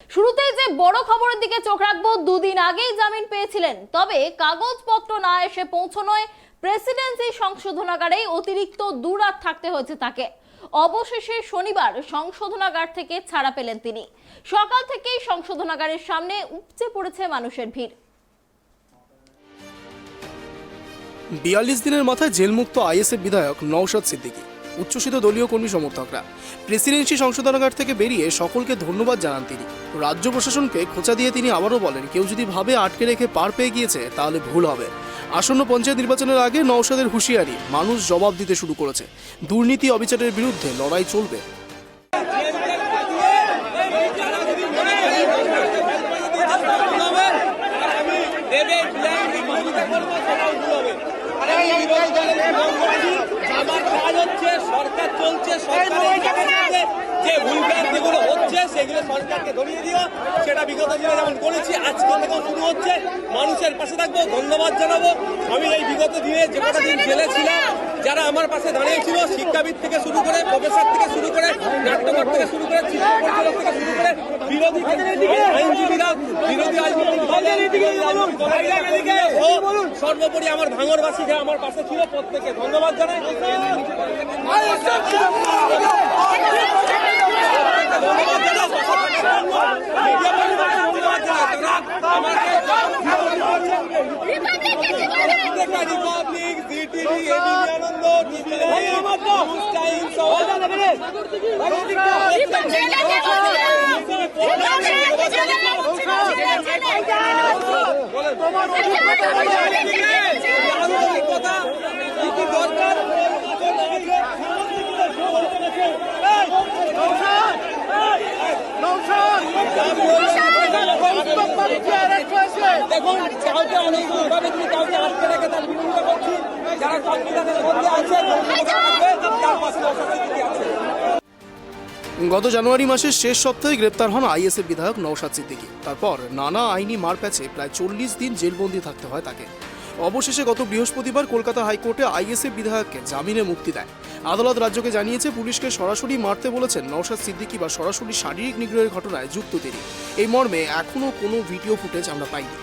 শুরুতেই যে বড় খবরের দিকে চোখ রাখবো, দুদিন আগেই জামিন পেয়েছিলেন, তবে কাগজপত্র না এসে পৌঁছানোয় প্রেসিডেন্সি সংশোধনাগারেই অতিরিক্ত 2 রাত থাকতে হয়েছে তাকে। অবশেষে শনিবার সংশোধনাগার থেকে ছাড়া পেলেন তিনি। সকাল থেকেই সংশোধনাগারের সামনে উপচে পড়েছে মানুষের ভিড়। 42 দিনের মাথায় জেলমুক্ত আইএসএফ বিধায়ক নওশাদ সিদ্দিকী। উচ্ছ্বসিত দলীয় কর্মী সমর্থকরা প্রেসিডেন্সি সংশোধনাগার থেকে বেরিয়ে সকলকে ধন্যবাদ জানান তিনি। রাজ্য প্রশাসনকে খোঁচা দিয়ে তিনি আবারও বলেন, কেউ যদি ভাবে আটকে রেখে পার পেয়ে গিয়েছে তাহলে ভুল হবে। আসন্ন পঞ্চায়েত নির্বাচনের আগে নওশাদের হুঁশিয়ারি, মানুষ জবাব দিতে শুরু করেছে। দুর্নীতি অবিচারের বিরুদ্ধে লড়াই চলবে। সরকার চলছে, যে ভুলভ্রান্তিগুলো হচ্ছে সেগুলো সরকারকে ধরিয়ে দিও। সেটা বিগত দিনে যেমন করেছি, আজকে থেকেও শুরু হচ্ছে। মানুষের পাশে থাকবো, ধন্যবাদ জানাবো। আমি এই বিগত দিনে যে কটা দিন জেলে ছিলাম, যারা আমার পাশে দাঁড়িয়েছিল, শিক্ষাবিদ থেকে শুরু করে, প্রফেসর থেকে শুরু করে, নাট্যকার থেকে শুরু করে, চিত্র পরিচালক থেকে শুরু করে, বিরোধী আইনজীবীরা, বিরোধী সর্বোপরি আমার ভাঙরবাসীরা আমার পাশে ছিল, প্রত্যেকে ধন্যবাদ জানাই। দেখুন, কাউকে অনেকভাবে তিনি কাউকে আটকে রেখে তার বিরোধিতা করছি। যারা সংবিধানের মধ্যে আছে তার পাশে আছে। গত জানুয়ারি মাসের শেষ সপ্তাহে গ্রেপ্তার হন আইএসএফ বিধায়ক নওশাদ সিদ্দিকী। তারপর নানা আইনি মারপ্যাচে প্রায় 40 দিন জেলবন্দি থাকতে হয় তাকে। অবশেষে গত বৃহস্পতিবার কলকাতা হাইকোর্টে আইএসএফ বিধায়ককে জামিনে মুক্তি দেয়। আদালত রাজ্যকে জানিয়েছে, পুলিশকে সরাসরি মারতে বলেছেন নওশাদ সিদ্দিকী বা সরাসরি শারীরিক নিগ্রহের ঘটনায় যুক্ত তিনি। এই মর্মে এখনও কোনো ভিডিও ফুটেজ আমরা পাইনি।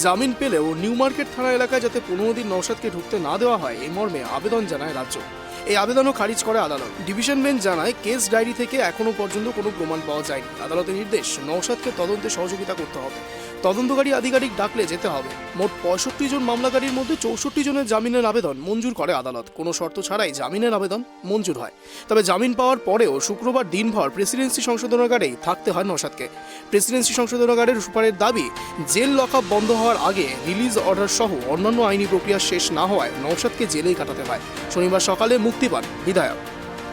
জামিন পেলেও নিউ মার্কেট থানা এলাকায় যাতে 15 দিন নওশাদকে ঢুকতে না দেওয়া হয়, এই মর্মে আবেদন জানায় রাজ্য। এই আবেদনও খারিজ করে আদালত। ডিভিশন বেঞ্চ জানায়, কেস ডায়েরি থেকে এখনো পর্যন্ত কোনো প্রমাণ পাওয়া যায়নি। আদালতের নির্দেশ, নওশাদকে তদন্তে সহযোগিতা করতে হবে, তদন্তকারী আধিকারিক ডাকলে যেতে হবে। মোট 65 জন মামলাকারীর মধ্যে 64 জনের জামিনের আবেদন মঞ্জুর করে আদালত। কোনো শর্ত ছাড়াই জামিনের আবেদন মঞ্জুর হয়। তবে জামিন পাওয়ার পরেও শুক্রবার দিনভর প্রেসিডেন্সি সংশোধনাগারেই থাকতে হয় নওশাদকে। প্রেসিডেন্সি সংশোধনাগারের সুপারের দাবি, জেল লকআপ বন্ধ হওয়ার আগে রিলিজ অর্ডার সহ অন্যান্য আইনি প্রক্রিয়া শেষ না হওয়ায় নওশাদকে জেলেই কাটাতে হয়। শনিবার সকালে মুক্তি পান বিধায়ক।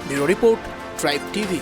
Bureau report, tribe TV.